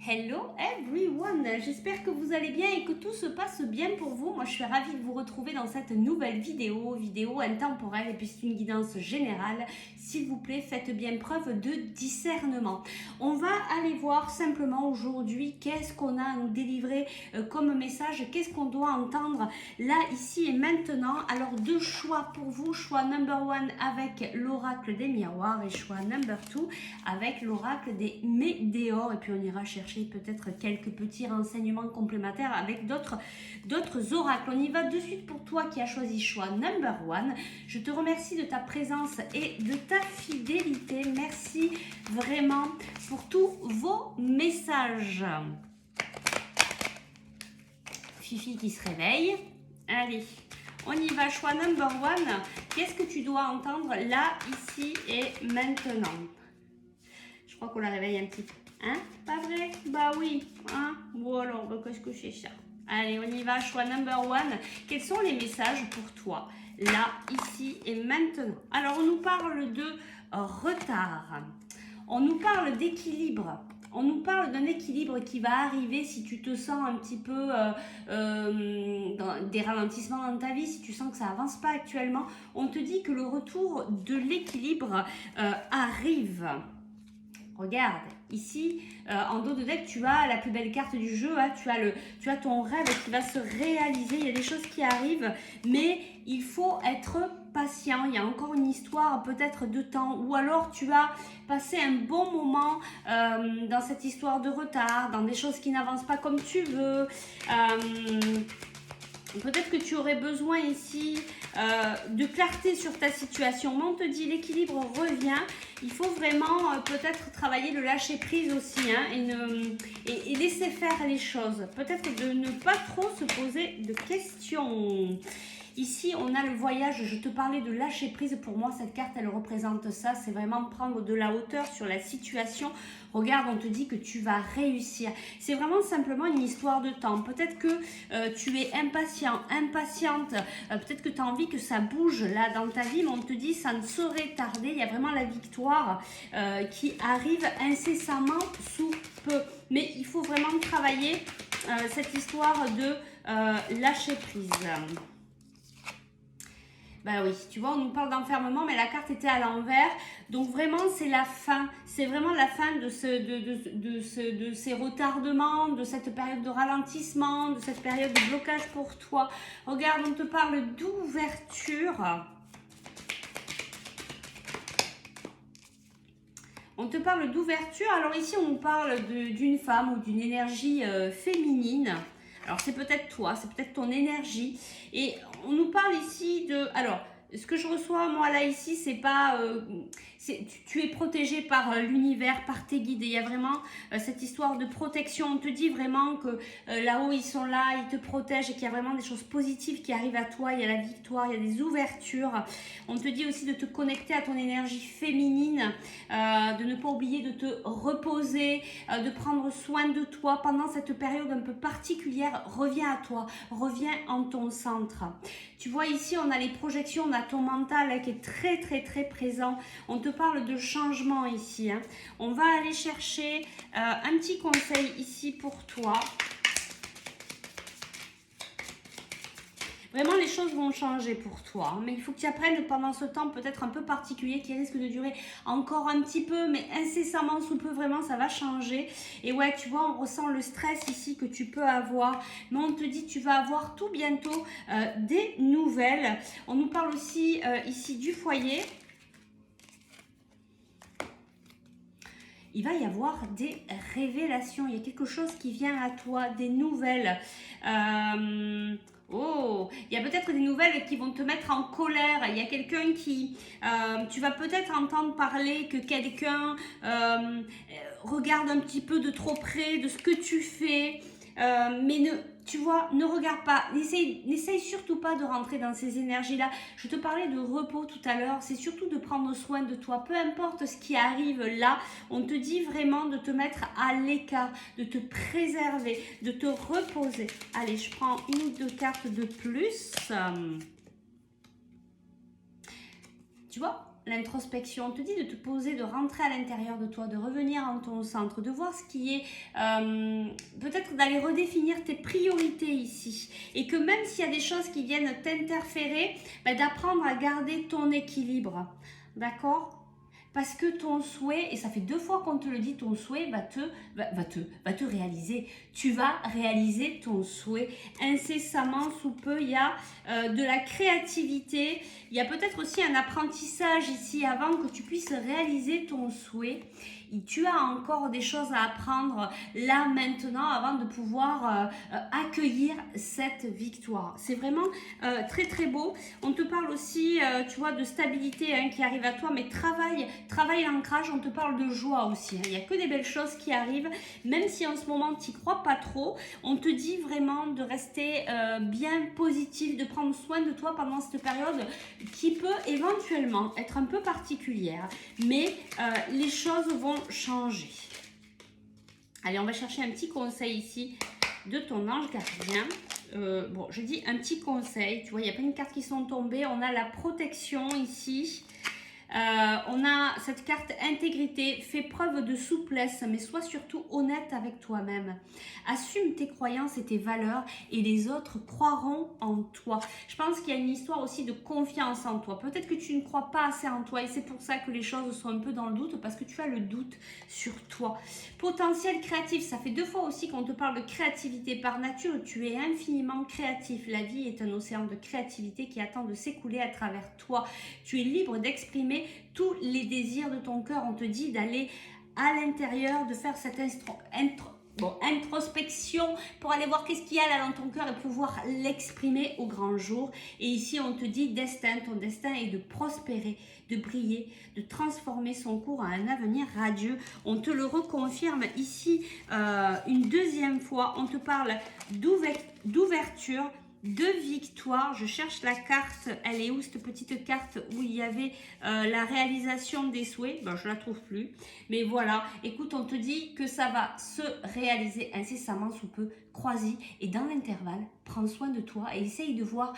Hello everyone, j'espère que vous allez bien et que tout se passe bien pour vous. Moi je suis ravie de vous retrouver dans cette nouvelle vidéo intemporelle et puis c'est une guidance générale. S'il vous plaît, faites bien preuve de discernement. On va aller voir simplement aujourd'hui qu'est-ce qu'on a à nous délivrer comme message, qu'est-ce qu'on doit entendre là, ici et maintenant. Alors deux choix pour vous, choix number one avec l'oracle des miroirs et choix number two avec l'oracle des météores, et puis on ira chercher peut-être quelques petits renseignements complémentaires avec d'autres oracles. On y va de suite pour toi qui as choisi choix number one. Je te remercie de ta présence et de ta fidélité. Merci vraiment pour tous vos messages. Fifi qui se réveille. Allez, on y va, choix number one. Qu'est-ce que tu dois entendre là, ici et maintenant? Je crois qu'on la réveille un petit peu. Hein? Pas vrai? Bah oui. Hein? Bon alors, bah, qu'est-ce que c'est ça? Allez, on y va. Choix number one. Quels sont les messages pour toi? Là, ici et maintenant. Alors, on nous parle de retard. On nous parle d'équilibre. On nous parle d'un équilibre qui va arriver si tu te sens un petit peu dans des ralentissements dans ta vie, si tu sens que ça avance pas actuellement. On te dit que le retour de l'équilibre arrive. Regarde, ici, en dos de deck, tu as la plus belle carte du jeu, hein, tu as ton rêve qui va se réaliser, il y a des choses qui arrivent, mais il faut être patient, il y a encore une histoire peut-être de temps, ou alors tu as passé un bon moment dans cette histoire de retard, dans des choses qui n'avancent pas comme tu veux. Peut-être que tu aurais besoin ici de clarté sur ta situation. Mais on te dit l'équilibre revient. Il faut vraiment peut-être travailler le lâcher prise aussi hein, et laisser faire les choses. Peut-être de ne pas trop se poser de questions. Ici, on a le voyage. Je te parlais de lâcher prise. Pour moi, cette carte, elle représente ça. C'est vraiment prendre de la hauteur sur la situation. Regarde, on te dit que tu vas réussir. C'est vraiment simplement une histoire de temps. Peut-être que tu es impatient, impatiente. Peut-être que tu as envie que ça bouge là dans ta vie. Mais on te dit ça ne saurait tarder. Il y a vraiment la victoire qui arrive incessamment sous peu. Mais il faut vraiment travailler cette histoire de lâcher prise. Bah oui, tu vois, on nous parle d'enfermement, mais la carte était à l'envers. Donc vraiment, c'est la fin. C'est vraiment la fin de ces retardements, de cette période de ralentissement, de cette période de blocage pour toi. Regarde, on te parle d'ouverture. On te parle d'ouverture. Alors ici, on nous parle d'une femme ou d'une énergie féminine. Alors, c'est peut-être toi, c'est peut-être ton énergie. Et on nous parle ici de... Alors, ce que je reçois, moi, là, ici, c'est pas... tu es protégé par l'univers, par tes guides. Et il y a vraiment cette histoire de protection. On te dit vraiment que là-haut, ils sont là, ils te protègent et qu'il y a vraiment des choses positives qui arrivent à toi. Il y a la victoire, il y a des ouvertures. On te dit aussi de te connecter à ton énergie féminine, de ne pas oublier de te reposer, de prendre soin de toi pendant cette période un peu particulière. Reviens à toi, reviens en ton centre. Tu vois ici, on a les projections, on a ton mental hein, qui est très très très présent. On te parle de changement ici. Hein. On va aller chercher un petit conseil ici pour toi. Vraiment, les choses vont changer pour toi. Hein. Mais il faut que tu apprennes pendant ce temps peut-être un peu particulier qui risque de durer encore un petit peu, mais incessamment sous peu, vraiment, ça va changer. Et ouais, tu vois, on ressent le stress ici que tu peux avoir. Mais on te dit, tu vas avoir tout bientôt des nouvelles. On nous parle aussi ici du foyer. Il va y avoir des révélations. Il y a quelque chose qui vient à toi, des nouvelles. Oh, il y a peut-être des nouvelles qui vont te mettre en colère. Il y a quelqu'un qui... tu vas peut-être entendre parler que quelqu'un regarde un petit peu de trop près de ce que tu fais. Mais tu vois, ne regarde pas. N'essaye surtout pas de rentrer dans ces énergies-là. Je te parlais de repos tout à l'heure. C'est surtout de prendre soin de toi. Peu importe ce qui arrive là, on te dit vraiment de te mettre à l'écart, de te préserver, de te reposer. Allez, je prends une ou deux cartes de plus. Tu vois, l'introspection. On te dit de te poser, de rentrer à l'intérieur de toi, de revenir en ton centre, de voir ce qui est, peut-être d'aller redéfinir tes priorités ici. Et que même s'il y a des choses qui viennent t'interférer, d'apprendre à garder ton équilibre. D'accord ? Parce que ton souhait, et ça fait 2 fois qu'on te le dit, ton souhait va te réaliser. Tu vas réaliser ton souhait incessamment sous peu. Il y a de la créativité. Il y a peut-être aussi un apprentissage ici avant que tu puisses réaliser ton souhait. Et tu as encore des choses à apprendre là maintenant avant de pouvoir accueillir cette victoire. C'est vraiment très très beau. On te parle aussi, tu vois, de stabilité qui arrive à toi, mais travail l'ancrage. On te parle de joie aussi. Il n'y a que des belles choses qui arrivent, même si en ce moment tu n'y crois pas trop. On te dit vraiment de rester bien positif, de prendre soin de toi pendant cette période qui peut éventuellement être un peu particulière, mais les choses vont changer. Allez, on va chercher un petit conseil ici de ton ange gardien. Bon, je dis un petit conseil, tu vois, il n'y a pas une carte qui sont tombées, on a la protection ici. On a cette carte intégrité, fais preuve de souplesse, mais sois surtout honnête avec toi-même. Assume tes croyances et tes valeurs et les autres croiront en toi. Je pense qu'il y a une histoire aussi de confiance en toi. Peut-être que tu ne crois pas assez en toi et c'est pour ça que les choses sont un peu dans le doute parce que tu as le doute sur toi. Potentiel créatif, ça fait 2 fois aussi qu'on te parle de créativité. Par nature, tu es infiniment créatif. La vie est un océan de créativité qui attend de s'écouler à travers toi. Tu es libre d'exprimer tous les désirs de ton cœur. On te dit d'aller à l'intérieur, de faire cette introspection pour aller voir qu'est-ce qu'il y a là dans ton cœur et pouvoir l'exprimer au grand jour. Et ici, on te dit destin, ton destin est de prospérer, de briller, de transformer son cours à un avenir radieux. On te le reconfirme ici une 2e fois. On te parle d'ouverture, de victoire. Je cherche la carte, elle est où cette petite carte où il y avait la réalisation des souhaits? Ben, je la trouve plus, mais voilà, écoute, on te dit que ça va se réaliser incessamment sous peu. Crois-y et dans l'intervalle, prends soin de toi et essaye de voir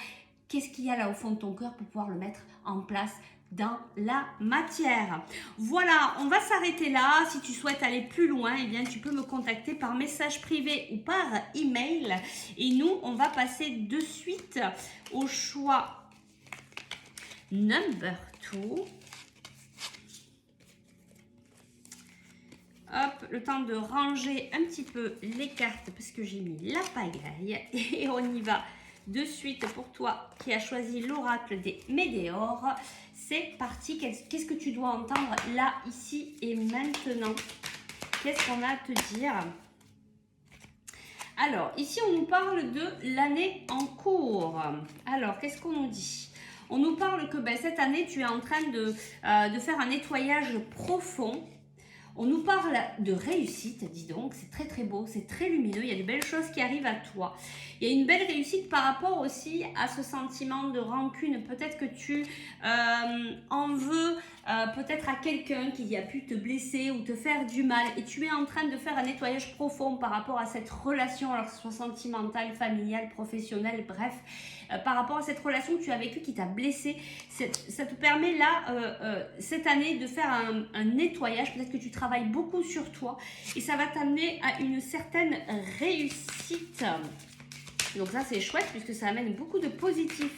qu'est-ce qu'il y a là au fond de ton cœur pour pouvoir le mettre en place dans la matière. Voilà, on va s'arrêter là. Si tu souhaites aller plus loin, eh bien, tu peux me contacter par message privé ou par email. Et nous, on va passer de suite au choix number 2. Hop, le temps de ranger un petit peu les cartes parce que j'ai mis la pagaille. Et on y va de suite pour toi qui as choisi l'oracle des Médéores. C'est parti. Qu'est-ce que tu dois entendre là, ici et maintenant? Qu'est-ce qu'on a à te dire? Alors, ici, on nous parle de l'année en cours. Alors, qu'est-ce qu'on nous dit? On nous parle que cette année, tu es en train de faire un nettoyage profond. On nous parle de réussite, dis donc, c'est très très beau, c'est très lumineux, il y a de belles choses qui arrivent à toi. Il y a une belle réussite par rapport aussi à ce sentiment de rancune. Peut-être que tu en veux peut-être à quelqu'un qui a pu te blesser ou te faire du mal et tu es en train de faire un nettoyage profond par rapport à cette relation, alors que ce soit sentimentale, familiale, professionnelle, bref. Par rapport à cette relation que tu as vécue qui t'a blessé, ça te permet là, cette année, de faire un nettoyage. Peut-être que tu travailles beaucoup sur toi et ça va t'amener à une certaine réussite. Donc ça, c'est chouette puisque ça amène beaucoup de positif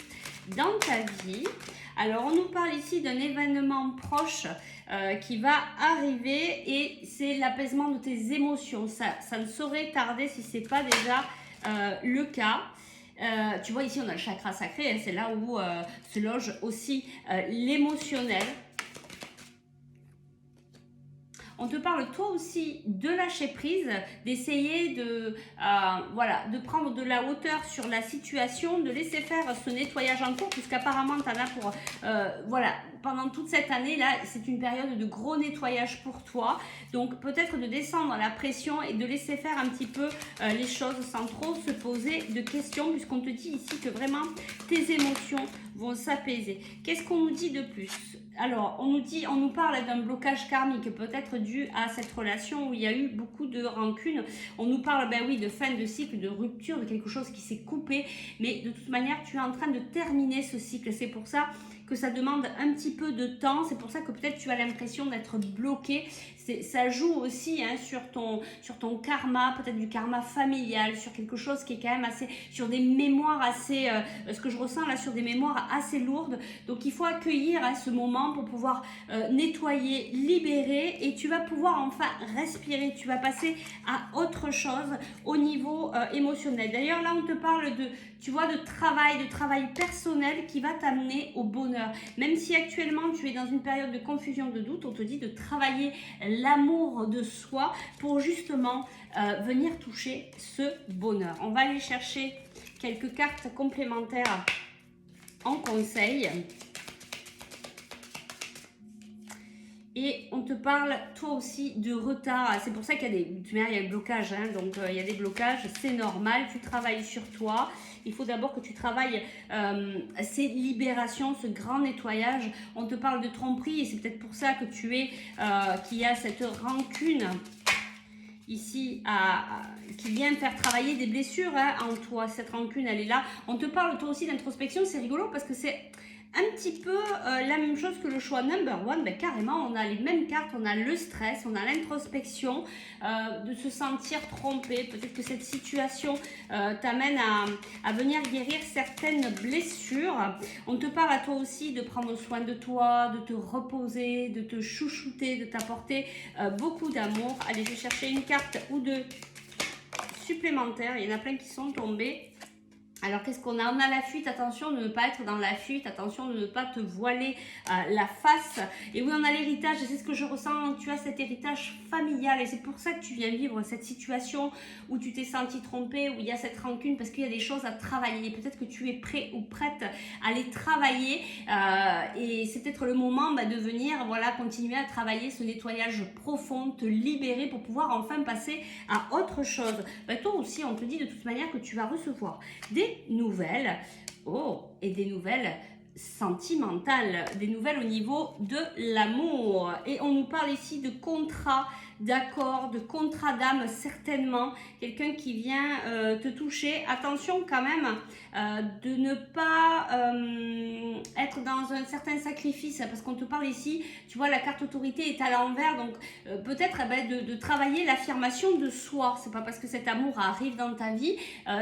dans ta vie. Alors, on nous parle ici d'un événement proche qui va arriver et c'est l'apaisement de tes émotions. Ça ne saurait tarder si ce n'est pas déjà le cas. Tu vois, ici, on a le chakra sacré, c'est là où se loge aussi l'émotionnel. On te parle toi aussi de lâcher prise, d'essayer de prendre de la hauteur sur la situation, de laisser faire ce nettoyage en cours, puisqu'apparemment tu en as pour, pendant toute cette année là, c'est une période de gros nettoyage pour toi. Donc peut-être de descendre la pression et de laisser faire un petit peu les choses sans trop se poser de questions, puisqu'on te dit ici que vraiment tes émotions vont s'apaiser. Qu'est-ce qu'on nous dit de plus? Alors, on nous parle d'un blocage karmique, peut-être dû à cette relation où il y a eu beaucoup de rancune. On nous parle, de fin de cycle, de rupture, de quelque chose qui s'est coupé. Mais de toute manière, tu es en train de terminer ce cycle. C'est pour ça que ça demande un petit peu de temps. C'est pour ça que peut-être tu as l'impression d'être bloqué. Ça joue aussi hein, sur ton karma, peut-être du karma familial, sur quelque chose qui est quand même assez, sur des mémoires assez, ce que je ressens là, sur des mémoires assez lourdes. Donc il faut accueillir hein, ce moment pour pouvoir nettoyer, libérer, et tu vas pouvoir enfin respirer. Tu vas passer à autre chose au niveau émotionnel. D'ailleurs là on te parle de, tu vois, de travail personnel qui va t'amener au bonheur. Même si actuellement tu es dans une période de confusion, de doute, on te dit de travailler l'amour de soi pour justement venir toucher ce bonheur. On va aller chercher quelques cartes complémentaires en conseil. Et on te parle, toi aussi, de retard. C'est pour ça qu'il y a des blocages. Hein, donc, il y a des blocages, c'est normal. Tu travailles sur toi. Il faut d'abord que tu travailles ces libérations, ce grand nettoyage. On te parle de tromperie et c'est peut-être pour ça que tu es, qu'il y a cette rancune ici qui vient faire travailler des blessures hein, en toi. Cette rancune, elle est là. On te parle, toi aussi, d'introspection. C'est rigolo parce que c'est un petit peu la même chose que le choix number one. Ben, carrément, on a les mêmes cartes, on a le stress, on a l'introspection, de se sentir trompé. Peut-être que cette situation t'amène à venir guérir certaines blessures. On te parle à toi aussi de prendre soin de toi, de te reposer, de te chouchouter, de t'apporter beaucoup d'amour. Allez, je vais chercher une carte ou deux supplémentaires. Il y en a plein qui sont tombés. Alors, qu'est-ce qu'on a? On a la fuite. Attention de ne pas être dans la fuite. Attention de ne pas te voiler la face. Et oui, on a l'héritage. Et c'est ce que je ressens. Tu as cet héritage familial. Et c'est pour ça que tu viens vivre cette situation où tu t'es senti trompé, où il y a cette rancune, parce qu'il y a des choses à travailler. Peut-être que tu es prêt ou prête à les travailler. Et c'est peut-être le moment de venir continuer à travailler ce nettoyage profond, te libérer pour pouvoir enfin passer à autre chose. Toi aussi, on te dit de toute manière que tu vas recevoir des nouvelles, et des nouvelles sentimentales, des nouvelles au niveau de l'amour. Et on nous parle ici de contrat, d'accord, de contrat d'âme, certainement, quelqu'un qui vient te toucher. Attention quand même de ne pas être dans un certain sacrifice, parce qu'on te parle ici, tu vois, la carte autorité est à l'envers, donc peut-être de travailler l'affirmation de soi. C'est pas parce que cet amour arrive dans ta vie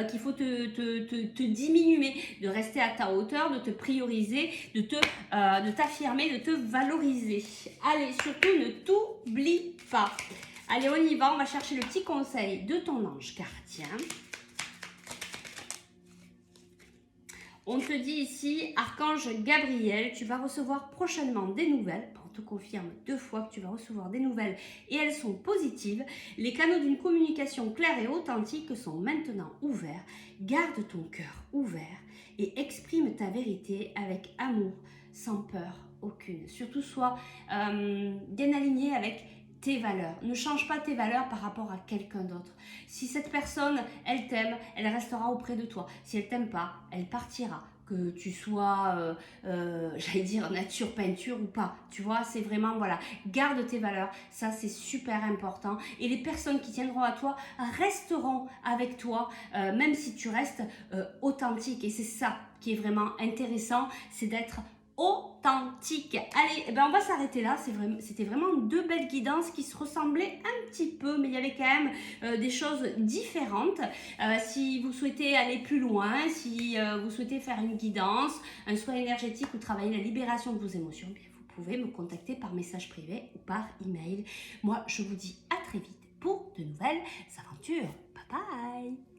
qu'il faut te diminuer, de rester à ta hauteur, de te prioriser, de t'affirmer, de te valoriser. Allez, surtout ne t'oublie pas. Allez, on y va, on va chercher le petit conseil de ton ange gardien. On te dit ici, Archange Gabriel, tu vas recevoir prochainement des nouvelles. On te confirme 2 fois que tu vas recevoir des nouvelles et elles sont positives. Les canaux d'une communication claire et authentique sont maintenant ouverts. Garde ton cœur ouvert et exprime ta vérité avec amour, sans peur aucune. Surtout, sois bien aligné avec tes valeurs. Ne change pas tes valeurs par rapport à quelqu'un d'autre. Si cette personne, elle t'aime, elle restera auprès de toi. Si elle t'aime pas, elle partira. Que tu sois, j'allais dire, nature, peinture ou pas. Tu vois, c'est vraiment, garde tes valeurs. Ça, c'est super important. Et les personnes qui tiendront à toi resteront avec toi, même si tu restes authentique. Et c'est ça qui est vraiment intéressant, c'est d'être authentique. Allez, on va s'arrêter là. C'était vraiment 2 belles guidances qui se ressemblaient un petit peu, mais il y avait quand même des choses différentes. Si vous souhaitez aller plus loin, si vous souhaitez faire une guidance, un soin énergétique ou travailler la libération de vos émotions, bien, vous pouvez me contacter par message privé ou par email. Moi, je vous dis à très vite pour de nouvelles aventures. Bye bye!